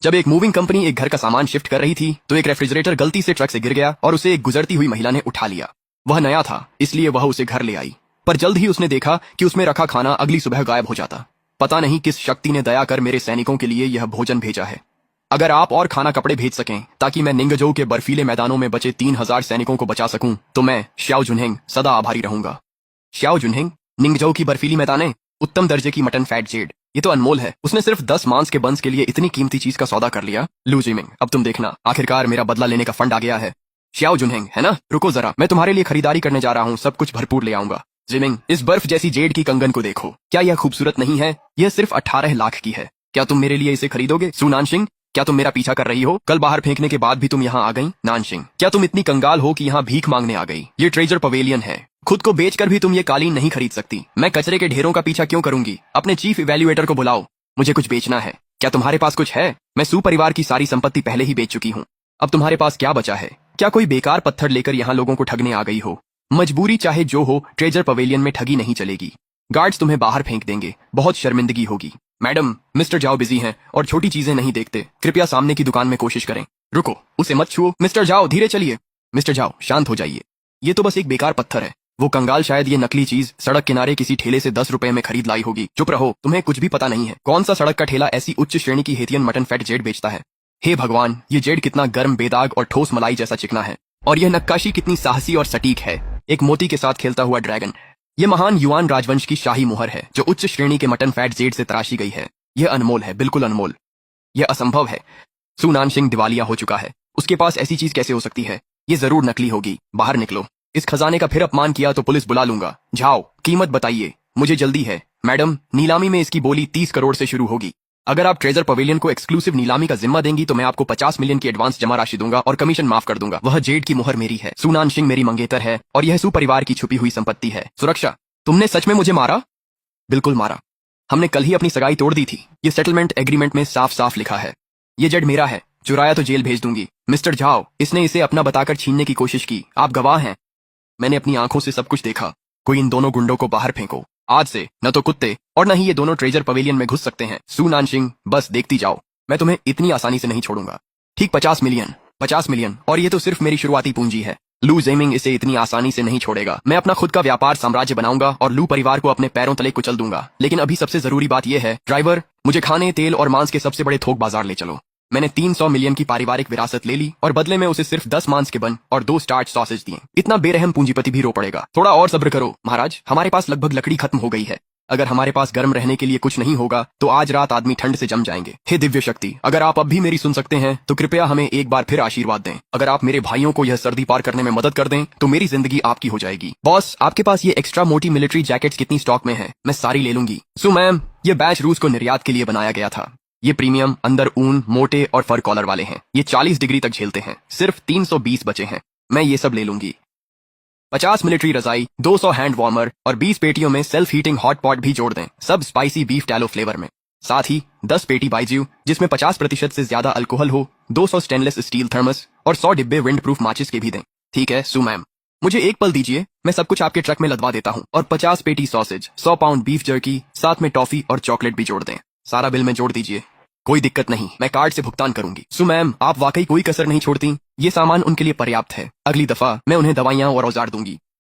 जब एक moving company एक घर का सामान शिफ्ट कर रही थी तो एक रेफ्रिजरेटर गलती से ट्रक से गिर गया और उसे एक गुजरती हुई महिला ने उठा लिया। वह नया था, इसलिए वह उसे घर ले आई, पर जल्द ही उसने देखा कि उसमें रखा खाना अगली सुबह गायब हो जाता। पता नहीं किस शक्ति ने दया कर मेरे सैनिकों के लिए यह भोजन भेजा है। अगर आप और खाना कपड़े भेज सकें ताकि मैं निंगजोउ के बर्फीले मैदानों में बचे 3000 सैनिकों को बचा सकूं, तो मैं श्याओ जुनहेंग सदा आभारी रहूंगा। श्याओ जुनहेंग, निंगजोउ की बर्फीली मैदानें, उत्तम दर्जे की मटन फैट जेड, ये तो अनमोल है। उसने सिर्फ 10 मांस के बंस के लिए इतनी कीमती चीज का सौदा कर लिया। लू जिमिंग, अब तुम देखना, आखिरकार मेरा बदला लेने का फंड आ गया है। श्याओ जुनहेंग, है ना? रुको जरा, मैं तुम्हारे लिए खरीदारी करने जा रहा हूँ, सब कुछ भरपूर ले आऊंगा। जिमिंग, इस बर्फ जैसी जेड की कंगन को देखो, क्या यह खूबसूरत नहीं है? यह सिर्फ 18 लाख की है। क्या तुम मेरे लिए इसे खरीदोगे? सु नानशिंग, क्या तुम मेरा पीछा कर रही हो? कल बाहर फेंकने के बाद भी तुम यहाँ आ गई। नानशिंग, क्या तुम इतनी कंगाल हो कि यहाँ भीख मांगने आ गई? ये ट्रेजर पवेलियन है, खुद को बेचकर भी तुम ये कालीन नहीं खरीद सकती। मैं कचरे के ढेरों का पीछा क्यों करूंगी? अपने चीफ इवैल्यूएटर को बुलाओ, मुझे कुछ बेचना है। क्या तुम्हारे पास कुछ है? मैं सु परिवार की सारी संपत्ति पहले ही बेच चुकी हूँ। अब तुम्हारे पास क्या बचा है? क्या कोई बेकार पत्थर लेकर यहाँ लोगों को ठगने आ गई हो? मजबूरी चाहे जो हो, ट्रेजर पवेलियन में ठगी नहीं चलेगी। गार्ड्स तुम्हें बाहर फेंक देंगे, बहुत शर्मिंदगी होगी। मैडम, मिस्टर जाओ बिजी हैं और छोटी चीजें नहीं देखते, कृपया सामने की दुकान में कोशिश करें। रुको, उसे मत छुओ। मिस्टर जाओ, धीरे चलिए। मिस्टर जाओ, शांत हो जाइए, ये तो बस एक बेकार पत्थर है। वो कंगाल शायद ये नकली चीज सड़क किनारे किसी ठेले से 10 रुपए में खरीद लाई होगी। चुप रहो, तुम्हें कुछ भी पता नहीं है। कौन सा सड़क का ठेला ऐसी उच्च श्रेणी की हेथियन मटन फैट जेड बेचता है? हे भगवान, ये जेड कितना गर्म, बेदाग और ठोस मलाई जैसा चिकना है, और यह नक्काशी कितनी साहसी और सटीक है। एक मोती के साथ खेलता हुआ ड्रैगन। ये महान युआन राजवंश की शाही मुहर है जो उच्च श्रेणी के मटन फैट जेड से तराशी गई है। यह अनमोल है, बिल्कुल अनमोल। यह असंभव है। सु नानशिंग दिवालिया हो चुका है, उसके पास ऐसी चीज कैसे हो सकती है? ये जरूर नकली होगी। बाहर निकलो, इस खजाने का फिर अपमान किया तो पुलिस बुला लूंगा। जाओ, कीमत बताइए, मुझे जल्दी है। मैडम, नीलामी में इसकी बोली 30 करोड़ से शुरू होगी। अगर आप ट्रेजर पवेलियन को एक्सक्लूसिव नीलामी का जिम्मा देंगी तो मैं आपको 50 मिलियन की एडवांस जमा राशि दूंगा और कमीशन माफ कर दूंगा। वह जेड की मुहर मेरी है। सु नानशिंग मेरी मंगेतर है और यह सु परिवार की छुपी हुई संपत्ति है। सुरक्षा, तुमने सच में मुझे मारा? बिल्कुल मारा। हमने कल ही अपनी सगाई तोड़ दी थी। ये सेटलमेंट एग्रीमेंट में साफ साफ लिखा है। ये जेड मेरा है, चुराया तो जेल भेज दूंगी। मिस्टर झाओ, इसने इसे अपना बताकर छीनने की कोशिश की, आप गवाह हैं। मैंने अपनी आंखों से सब कुछ देखा। कोई इन दोनों गुंडों को बाहर फेंको। आज से न तो कुत्ते और न ही ये दोनों ट्रेजर पवेलियन में घुस सकते हैं। सु नानशिंग, बस देखती जाओ, मैं तुम्हें इतनी आसानी से नहीं छोड़ूंगा। ठीक, 50 मिलियन, 50 मिलियन, और ये तो सिर्फ मेरी शुरुआती पूंजी है। लू जेमिंग इसे इतनी आसानी से नहीं छोड़ेगा। मैं अपना खुद का व्यापार साम्राज्य बनाऊंगा और लू परिवार को अपने पैरों तले कुचल दूंगा। लेकिन अभी सबसे जरूरी बात यह है, ड्राइवर, मुझे खाने, तेल और मांस के सबसे बड़े थोक बाजार ले चलो। मैंने 300 मिलियन की पारिवारिक विरासत ले ली और बदले में उसे सिर्फ 10 मांस के बन और 2 स्टार्च सॉसेज दिए। इतना बेरहम पूंजीपति भी रो पड़ेगा। थोड़ा और सब्र करो महाराज, हमारे पास लगभग लकड़ी खत्म हो गई है। अगर हमारे पास गर्म रहने के लिए कुछ नहीं होगा तो आज रात आदमी ठंड से जम जाएंगे। हे दिव्य शक्ति, अगर आप अब भी मेरी सुन सकते हैं तो कृपया हमें एक बार फिर आशीर्वाद दें। अगर आप मेरे भाइयों को यह सर्दी पार करने में मदद कर दें तो मेरी जिंदगी आपकी हो जाएगी। बॉस, आपके पास ये एक्स्ट्रा मोटी मिलिट्री जैकेट्स कितनी स्टॉक में है? मैं सारी ले लूंगी। सु मैम, ये बैच रूस को निर्यात के लिए बनाया गया था। ये प्रीमियम, अंदर ऊन, मोटे और फर कॉलर वाले हैं। ये 40 डिग्री तक झेलते हैं। सिर्फ 320 बचे हैं। मैं ये सब ले लूंगी। 50 मिलिट्री रजाई, 200 हैंड वार्मर और 20 पेटियों में सेल्फ हीटिंग हॉट पॉट भी जोड़ दें, सब स्पाइसी बीफ टैलो फ्लेवर में। साथ ही 10 पेटी बाइज्यू जिसमें 50% से ज्यादा अल्कोहल हो, 200 स्टेनलेस स्टील थर्मस और 100 डिब्बे विंड प्रूफ माचिस के भी दें। ठीक है सु मैम, मुझे एक पल दीजिए, मैं सब कुछ आपके ट्रक में लदवा देता हूँ। और 50 पेटी सॉसेज, 100 पाउंड बीफ जर्की, साथ में टॉफी और चॉकलेट भी जोड़ दें। सारा बिल में जोड़ दीजिए। कोई दिक्कत नहीं, मैं कार्ड से भुगतान करूंगी। सु मैम, आप वाकई कोई कसर नहीं छोड़ती। ये सामान उनके लिए पर्याप्त है। अगली दफा मैं उन्हें दवाइयाँ और औजार दूंगी।